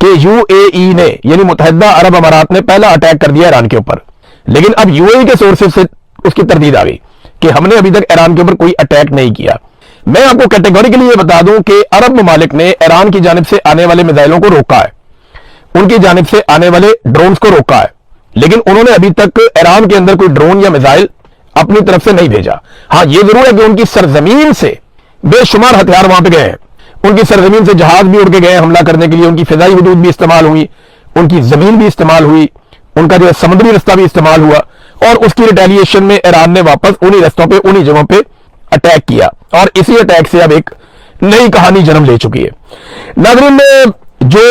کہ UAE نے یعنی متحدہ عرب امارات نے پہلا اٹیک کر دیا ایران کے اوپر، لیکن اب UAE کے سورسز سے اس کی تردید آ گئی کہ ہم نے ابھی تک ایران کے اوپر کوئی اٹیک نہیں کیا۔ میں آپ کو کیٹیگوریکلی یہ بتا دوں کہ عرب ممالک نے ایران کی جانب سے آنے والے میزائلوں کو روکا ہے، ان کی جانب سے آنے والے ڈرونز کو روکا ہے، لیکن انہوں نے ابھی تک ایران کے اندر کوئی ڈرون یا میزائل اپنی طرف سے نہیں بھیجا۔ ہاں یہ ضرور ہے کہ ان کی سرزمین سے بے شمار ہتھیار وہاں پہ گئے ہیں، ان کی سرزمین سے جہاز بھی اڑ کے گئے حملہ کرنے کے لیے، ان کی فضائی حدود بھی استعمال ہوئی، ان کی زمین بھی استعمال ہوئی، ان کا جو ہے سمندری رستہ بھی استعمال ہوا، اور اس کی ریٹیلیشن میں ایران نے واپس انہی رستوں پہ انہی جگہوں پہ اٹیک کیا، اور اسی اٹیک سے اب ایک نئی کہانی جنم لے چکی ہے۔ ناظرین، جو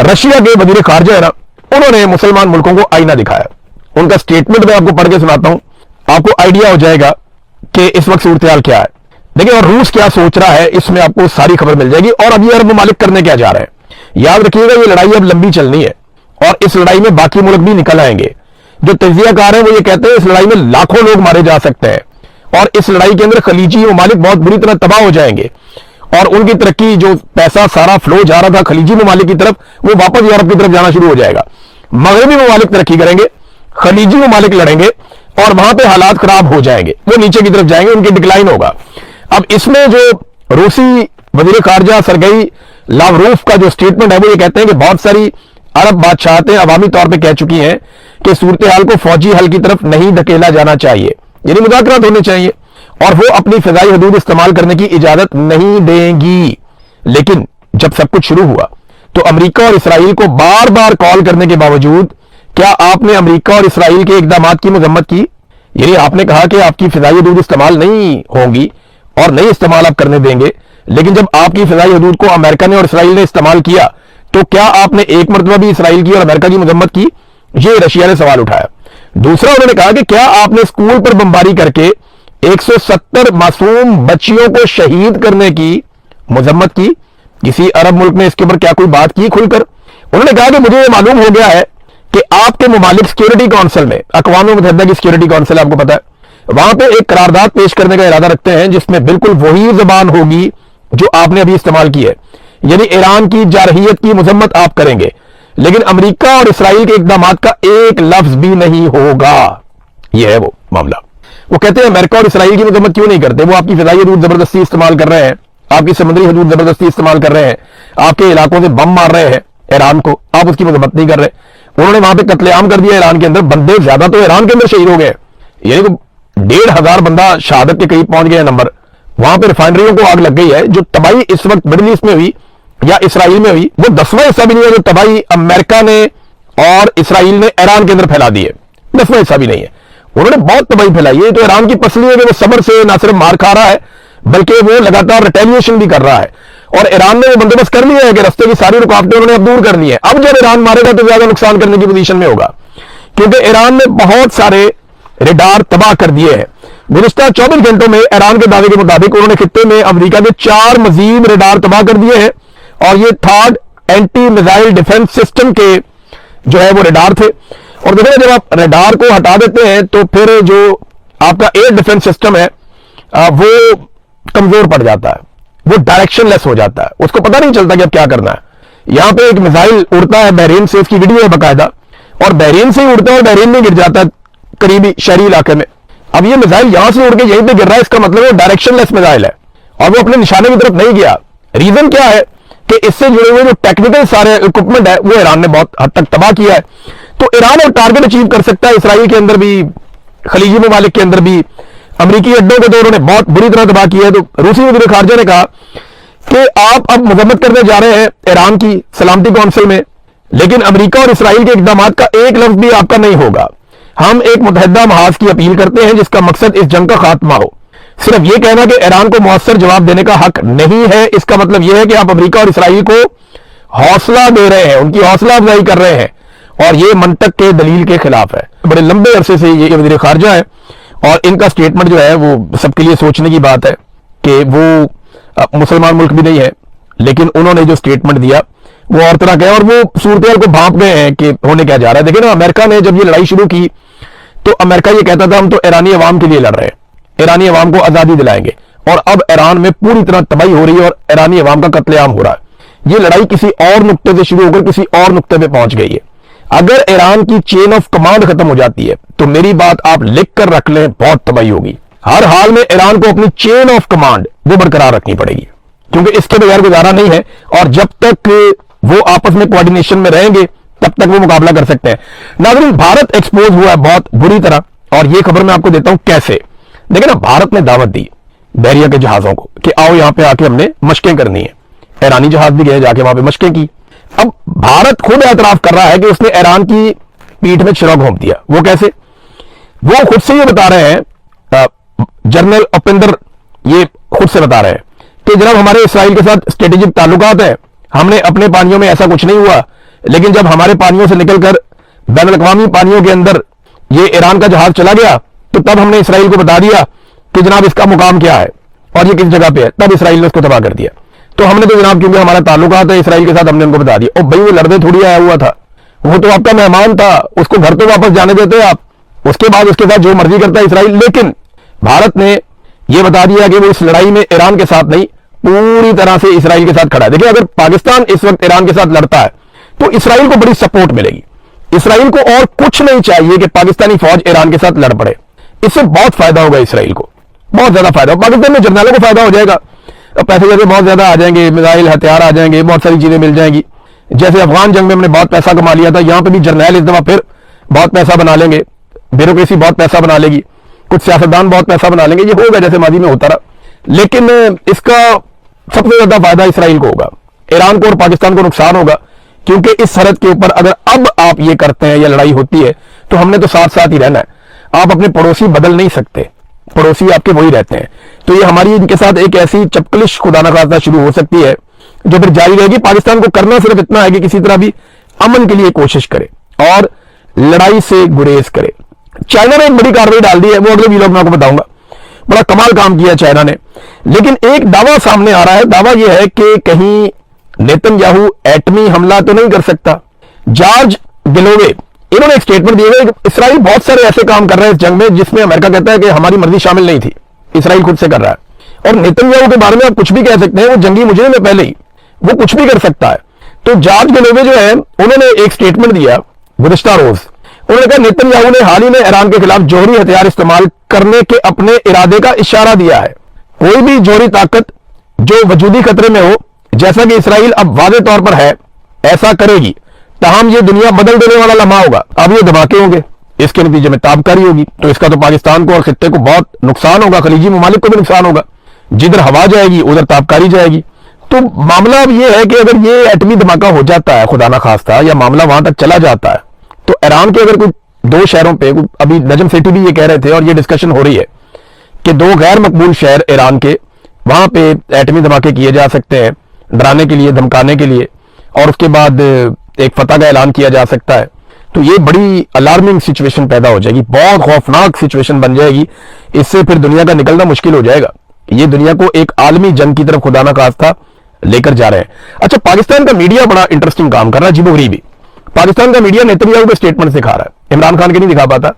رشیا کے وزیر خارجہ ہے نا، انہوں نے مسلمان ملکوں کو آئینہ دکھایا۔ ان کا سٹیٹمنٹ میں آپ کو پڑھ کے سناتا ہوں، آپ کو آئیڈیا ہو جائے گا کہ اس وقت صورتحال کیا ہے۔ دیکھیں، اور روس کیا سوچ رہا ہے اس میں آپ کو ساری خبر مل جائے گی، اور اب یہ عرب ممالک کرنے کیا جا رہے ہیں۔ یاد رکھیے گا یہ لڑائی اب لمبی چلنی ہے، اور اس لڑائی میں باقی ملک بھی نکل آئیں گے۔ جو تجزیہ کار ہیں وہ یہ کہتے ہیں اس لڑائی میں لاکھوں لوگ مارے جا سکتے ہیں، اور اس لڑائی کے اندر خلیجی ممالک بہت بری طرح تباہ ہو جائیں گے، اور ان کی ترقی جو پیسہ سارا فلو جا رہا تھا خلیجی ممالک کی طرف وہ واپس یورپ کی طرف جانا شروع ہو جائے گا۔ مغربی ممالک ترقی کریں گے، خلیجی ممالک لڑیں گے، اور وہاں پہ حالات خراب ہو جائیں گے، وہ نیچے کی طرف جائیں گے، ان کی ڈکلائن ہوگا۔ اب اس میں جو روسی وزیر خارجہ سرگئی لاوروف کا جو سٹیٹمنٹ ہے وہ یہ کہتے ہیں کہ بہت ساری عرب بادشاہتیں عوامی طور پہ کہہ چکی ہیں کہ صورتحال کو فوجی حل کی طرف نہیں دھکیلا جانا چاہیے، یعنی مذاکرات ہونے چاہیے، اور وہ اپنی فضائی حدود استعمال کرنے کی اجازت نہیں دیں گی۔ لیکن جب سب کچھ شروع ہوا تو امریکہ اور اسرائیل کو بار بار کال کرنے کے باوجود کیا آپ نے امریکہ اور اسرائیل کے اقدامات کی مذمت کی؟ یعنی آپ نے کہا کہ آپ کی فضائی حدود استعمال نہیں ہوں گی اور نہیں استعمال آپ کرنے دیں گے، لیکن جب آپ کی فضائی حدود کو امریکہ نے اور اسرائیل نے استعمال کیا تو کیا آپ نے ایک مرتبہ بھی اسرائیل کی اور امریکہ کی مذمت کی؟ یہ رشیا نے سوال اٹھایا۔ دوسرا انہوں نے کہا کہ کیا آپ نے اسکول پر بمباری کر کے 170 معصوم بچیوں کو شہید کرنے کی مذمت کی؟ کسی عرب ملک نے اس کے اوپر کیا کوئی بات کی کھل کر؟ انہوں نے کہا کہ مجھے یہ معلوم ہو گیا ہے کہ آپ کے ممالک سیکیورٹی کونسل میں، اقوام متحدہ کی سیکیورٹی کونسل آپ کو پتا ہے، وہاں پہ ایک قرارداد پیش کرنے کا ارادہ رکھتے ہیں جس میں بالکل وہی زبان ہوگی جو آپ نے ابھی استعمال کی ہے، یعنی ایران کی جارحیت کی مذمت آپ کریں گے، لیکن امریکہ اور اسرائیل کے اقدامات کا ایک لفظ بھی نہیں ہوگا۔ یہ ہے وہ معاملہ۔ وہ کہتے ہیں امریکہ اور اسرائیل کی مذمت کیوں نہیں کرتے؟ وہ آپ کی فضائی حدود زبردستی استعمال کر رہے ہیں، آپ کی سمندری حدود زبردستی استعمال کر رہے ہیں، آپ کے علاقوں سے بم مار رہے ہیں ایران کو، آپ اس کی مذمت نہیں کر رہے۔ انہوں نے وہاں پہ قتل عام کر دیا ایران کے اندر، بندے زیادہ تو ایران کے اندر شہید ہو گئے، یعنی 1,500 بندہ شہادت کے قریب پہنچ گئے نمبر۔ وہاں پہ ریفائنریوں کو آگ لگ گئی ہے۔ جو تباہی اس وقت مڈل ایسٹ میں ہوئی یا اسرائیل میں ہوئی وہ 10واں حصہ بھی نہیں ہے جو تباہی امریکہ نے اور اسرائیل نے ایران کے اندر پھیلا دی ہے، 10واں حصہ بھی نہیں ہے۔ انہوں نے بہت تباہی پھیلائی ہے۔ تو ایران کی پسلی ہے کہ وہ صبر سے نہ صرف مار کھا رہا ہے بلکہ وہ لگاتار ریٹیلیشن بھی کر رہا ہے، اور ایران نے وہ بندوبست کر لیا ہے کہ رستے کی ساری رکاوٹیں انہوں نے اب دور کر لی ہیں۔ اب جب ایران مارے گا تو زیادہ نقصان کرنے کی پوزیشن میں ہوگا، کیونکہ ایران نے بہت سارے ریڈار تباہ کر دیے ہیں۔ گزشتہ 24 گھنٹوں میں ایران کے دعوے کے مطابق انہوں نے خطے میں امریکہ کے 4 مزید ریڈار تباہ کر دیے ہیں، اور یہ third anti missile defence system کے جو ہے وہ ریڈار تھے۔ اور دیکھیں جب آپ ریڈار کو ہٹا دیتے ہیں تو پھر جو آپ کا ایئر ڈیفنس سسٹم ہے وہ کمزور پڑ جاتا ہے، وہ ڈائریکشن لیس ہو جاتا ہے، اس کو پتہ نہیں چلتا کہ اب کیا کرنا ہے۔ یہاں پہ ایک میزائل اڑتا ہے بحرین سے، اس کی ویڈیو ہے باقاعدہ، اور بحرین سے ہی اڑتا ہے اور بحرین میں گر جاتا ہے قریبی شہری علاقے میں۔ اب یہ میزائل یہاں سے اڑ کے یہیں پہ گر رہا ہے، اس کا مطلب وہ ڈائریکشن لیس میزائل ہے اور وہ اپنے نشانے کی طرف نہیں گیا۔ ریزن کیا ہے کہ اس سے جڑے ہوئے جو ٹیکنیکل سارے اکوپمنٹ ہے وہ ایران نے بہت حد تک تباہ کیا ہے۔ تو ایران اور ٹارگٹ اچیو کر سکتا ہے، اسرائیل کے اندر بھی، خلیجی ممالک کے اندر بھی، امریکی اڈوں کو تو انہوں نے بہت بری طرح تباہ کیا ہے۔ تو روسی وزیر خارجہ نے کہا کہ آپ اب مذمت کرنے جا رہے ہیں ایران کی سلامتی کونسل میں، لیکن امریکہ اور اسرائیل کے اقدامات کا ایک لفظ بھی آپ کا نہیں ہوگا۔ ہم ایک متحدہ محاذ کی اپیل کرتے ہیں جس کا مقصد اس جنگ کا خاتمہ ہو۔ صرف یہ کہنا کہ ایران کو مؤثر جواب دینے کا حق نہیں ہے، اس کا مطلب یہ ہے کہ آپ امریکہ اور اسرائیل کو حوصلہ دے رہے ہیں، ان کی حوصلہ افزائی کر رہے ہیں، اور یہ منطق کے دلیل کے خلاف ہے۔ بڑے لمبے عرصے سے یہ وزیر خارجہ ہے، اور ان کا سٹیٹمنٹ جو ہے وہ سب کے لیے سوچنے کی بات ہے کہ وہ مسلمان ملک بھی نہیں ہے، لیکن انہوں نے جو سٹیٹمنٹ دیا وہ اور طرح کا ہے، اور وہ صورتحال کو بھانپ گئے ہیں کہ ہونے کیا جا رہا ہے۔ دیکھیں نا، امریکہ نے جب یہ لڑائی شروع کی تو امریکہ یہ کہتا تھا ہم تو ایرانی عوام کے لیے لڑ رہے ہیں، ایرانی عوام کو آزادی دلائیں گے، اور اب ایران میں پوری طرح تباہی ہو رہی ہے اور ایرانی عوام کا قتل عام ہو رہا ہے۔ یہ لڑائی کسی اور نقطے سے شروع ہو کر کسی اور نقطے پہ پہنچ گئی ہے. اگر ایران کی چین آف کمانڈ ختم ہو جاتی ہے تو میری بات آپ لکھ کر رکھ لیں, بہت تباہی ہوگی. ہر حال میں ایران کو اپنی چین آف کمانڈ وہ برقرار رکھنی پڑے گی, کیونکہ اس کے بغیر گزارا نہیں ہے, اور جب تک وہ آپس میں کوارڈینیشن میں رہیں گے تب تک وہ مقابلہ کر سکتے ہیں. ناظرین, بھارت ایکسپوز ہوا ہے بہت بری طرح, اور یہ خبر میں آپ کو دیتا ہوں کیسے. دیکھیں نا, بھارت نے دعوت دی بحریہ کے جہازوں کو کہ آؤ یہاں پہ آ کے ہم نے مشقیں کرنی ہیں. ایرانی جہاز بھی گئے, جا کے وہاں پہ مشقیں کی. اب بھارت خود اعتراف کر رہا ہے کہ اس نے ایران کی پیٹھ میں چھرا گھونپ دیا. وہ کیسے؟ وہ خود سے یہ بتا رہے ہیں, جنرل اپندر یہ خود سے بتا رہے ہیں کہ جناب ہمارے اسرائیل کے ساتھ اسٹریٹجک تعلقات ہیں, ہم نے اپنے پانیوں میں ایسا کچھ نہیں ہوا, لیکن جب ہمارے پانیوں سے نکل کر بین الاقوامی پانیوں کے اندر یہ ایران کا جہاز چلا گیا تو تب ہم نے اسرائیل کو بتا دیا کہ جناب اس کا مقام کیا ہے اور یہ کس جگہ پہ ہے. تب اسرائیل نے اس کو تباہ کر دیا. تو ہم نے تو جناب کیونکہ ہمارا تعلقات ہے اسرائیل کے ساتھ, ہم نے ان کو بتا دیا. اور بھائی وہ لڑنے تھوڑی آیا ہوا تھا, وہ تو آپ کا مہمان تھا, اس کو گھر تو واپس جانے دیتے آپ, اس کے بعد اس کے ساتھ جو مرضی کرتا ہے اسرائیل. لیکن بھارت نے یہ بتا دیا کہ وہ اس لڑائی میں ایران کے ساتھ نہیں, پوری طرح سے اسرائیل کے ساتھ کھڑا ہے. دیکھیں, اگر پاکستان اس وقت ایران کے ساتھ لڑتا ہے تو اسرائیل کو بڑی سپورٹ ملے گی. اسرائیل کو اور کچھ نہیں چاہیے کہ پاکستانی فوج ایران کے ساتھ لڑ پڑے. اس سے بہت فائدہ ہوگا اسرائیل کو, بہت زیادہ فائدہ ہوگا. پاکستان میں جرنیلوں کو فائدہ ہو جائے گا, پیسے جیسے بہت زیادہ آ جائیں گے, میزائل ہتھیار آ جائیں گے, بہت ساری چیزیں مل جائیں گی. جیسے افغان جنگ میں ہم نے بہت پیسہ کما لیا تھا, یہاں پہ بھی جرنیل اس دفعہ پھر بہت پیسہ بنا لیں گے, بیوروکریسی بہت پیسہ بنا لے گی, کچھ سیاستدان بہت پیسہ بنا لیں گے. یہ ہوگا جیسے ماضی میں ہوتا رہا, لیکن اس کا سب سے زیادہ فائدہ اسرائیل کو ہوگا. ایران کو اور پاکستان کو نقصان ہوگا, کیونکہ اس سرحد کے اوپر اگر اب آپ یہ کرتے ہیں یا لڑائی ہوتی ہے تو ہم نے تو ساتھ ساتھ ہی رہنا ہے. آپ اپنے پڑوسی بدل نہیں سکتے, پڑوسی آپ کے وہی رہتے ہیں. تو یہ ہماری ان کے ساتھ ایک ایسی چپکلش خدا نخواستہ شروع ہو سکتی ہے جو پھر جاری رہے گی. پاکستان کو کرنا صرف اتنا ہے کہ کسی طرح بھی امن کے لیے کوشش کرے اور لڑائی سے گریز کرے. چائنا نے ایک بڑی کارروائی ڈال دی ہے, وہ اگلے ویلاگ میں آپ کو بتاؤں گا. بڑا کمال کام کیا چائنا نے, لیکن ایک دعویٰ سامنے آ رہا ہے. دعویٰ یہ ہے کہ کہیں نیتن یاہو ایٹمی حملہ تو نہیں کر سکتا. جارج گلووے انہوں نے ایک سٹیٹمنٹ دیا ہے کہ اسرائیل بہت سارے ایسے کام کر رہے ہیں اس جنگ میں جس میں امریکہ کہتا ہے کہ ہماری مرضی شامل نہیں تھی, اسرائیل خود سے کر رہا ہے. اور نیتن یاہو کے بارے میں آپ کچھ بھی کہہ سکتے ہیں, وہ جنگی مجرم ہے پہلے ہی, وہ کچھ بھی کر سکتا ہے. تو جارج گلووے جو ہے انہوں نے ایک سٹیٹمنٹ دیا گزشتہ روز. انہوں نے کہا نیتن یاہو نے حال ہی میں ایران کے خلاف جوہری ہتھیار استعمال کرنے کے اپنے ارادے کا اشارہ دیا ہے. کوئی بھی جوہری طاقت جو وجودی خطرے میں ہو, جیسا کہ اسرائیل اب واضح طور پر ہے, ایسا کرے گی, تاہم یہ دنیا بدل دینے والا لمحہ ہوگا. اب یہ دھماکے ہوں گے, اس کے نتیجے میں تابکاری ہوگی, تو اس کا تو پاکستان کو اور خطے کو بہت نقصان ہوگا, خلیجی ممالک کو بھی نقصان ہوگا. جدھر ہوا جائے گی ادھر تابکاری جائے گی. تو معاملہ اب یہ ہے کہ اگر یہ ایٹمی دھماکہ ہو جاتا ہے خدا نخواستہ, یا معاملہ وہاں تک چلا جاتا ہے, تو ایران کے اگر کوئی دو شہروں پہ, ابھی نجم سیٹھی بھی یہ کہہ رہے تھے اور یہ ڈسکشن ہو رہی ہے کہ دو غیر مقبول شہر ایران کے, وہاں پہ ایٹمی دھماکے کیے جا سکتے ہیں ڈرانے کے لیے, دھمکانے کے لیے, اور اس کے بعد ایک فتح کا اعلان کیا جا سکتا ہے. تو یہ بڑی الارمنگ سچویشن پیدا ہو جائے گی, بہت خوفناک سچویشن بن جائے گی. اس سے پھر دنیا کا نکلنا مشکل ہو جائے گا. یہ دنیا کو ایک عالمی جنگ کی طرف خدا نخواستہ لے کر جا رہے ہیں. اچھا, پاکستان کا میڈیا بڑا انٹرسٹنگ کام کر رہا ہے, عجیب و غریب. پاکستان کا میڈیا نیتن یاہو کے سٹیٹمنٹ دکھا رہا ہے, عمران خان کے نہیں دکھا پاتا,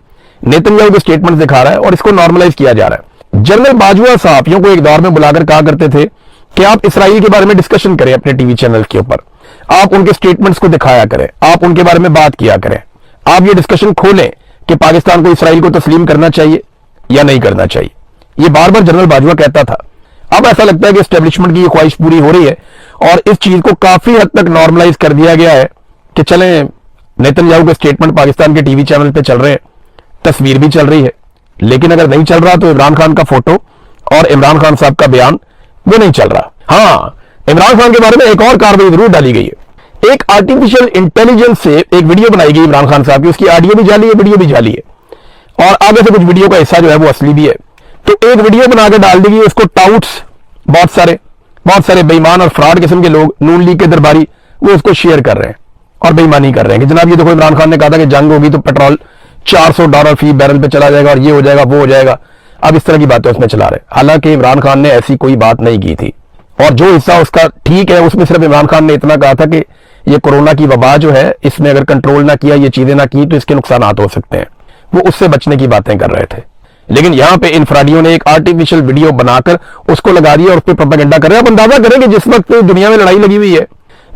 نیتن یاہو کے سٹیٹمنٹ دکھا رہا ہے اور اس کو نارملائز کیا جا رہا ہے. جنرل باجوہ صحافیوں کو ایک دور میں بلا کر کہا کرتے تھے کہ آپ اسرائیل کے بارے میں ڈسکشن کریں اپنے ٹی وی چینل کے اوپر, آپ ان کے سٹیٹمنٹس کو دکھایا کریں, آپ ان کے بارے میں بات کیا کریں, آپ یہ ڈسکشن کھولیں کہ پاکستان کو اسرائیل کو تسلیم کرنا چاہیے یا نہیں کرنا چاہیے. یہ بار بار جنرل باجوہ کہتا تھا. اب ایسا لگتا ہے کہ اسٹیبلشمنٹ کی یہ خواہش پوری ہو رہی ہے اور اس چیز کو کافی حد تک نارملائز کر دیا گیا ہے کہ چلیں نیتن یاہو کے سٹیٹمنٹ پاکستان کے ٹی وی چینل پہ چل رہے ہیں, تصویر بھی چل رہی ہے, لیکن اگر نہیں چل رہا تو عمران خان کا فوٹو اور عمران خان صاحب کا بیان وہ نہیں چل رہا. ہاں, عمران خان کے بارے میں ایک اور کارروائی ضرور ڈالی گئی ہے. ایک آرٹیفیشل انٹیلیجنس سے ایک ویڈیو بنائی گئی عمران خان صاحب کی, اس کی آڈیو بھی جعلی ہے, ویڈیو بھی جعلی ہے, اور آگے سے کچھ ویڈیو کا حصہ جو ہے وہ اصلی بھی ہے. تو ایک ویڈیو بنا کے ڈال دی گئی, اس کو ٹاؤٹس بہت سارے بےمان اور فراڈ قسم کے لوگ, نون لیگ کے درباری, وہ اس کو شیئر کر رہے ہیں اور بےمانی کر رہے ہیں کہ جناب یہ دیکھو عمران خان نے کہا تھا کہ جنگ ہوگی تو پیٹرول $400 فی بیرل پہ چلا جائے گا اور یہ ہو جائے گا وہ ہو جائے گا. اب اس طرح کی باتیں اس میں چلا رہے, حالانکہ عمران خان نے ایسی کوئی بات نہیں کی تھی. اور جو حصہ اس کا ٹھیک ہے, اس میں صرف عمران خان نے اتنا کہا تھا کہ یہ کورونا کی وبا جو ہے, اس میں اگر کنٹرول نہ کیا, یہ چیزیں نہ کی تو اس کے نقصانات ہو سکتے ہیں. وہ اس سے بچنے کی باتیں کر رہے تھے. لیکن یہاں پہ انفرادیوں نے ایک آرٹیفیشل ویڈیو بنا کر اس کو لگا دیا اور اس پہ پروپیگنڈا کر رہے ہیں. آپ اندازہ کریں کہ جس وقت دنیا میں لڑائی لگی ہوئی ہے,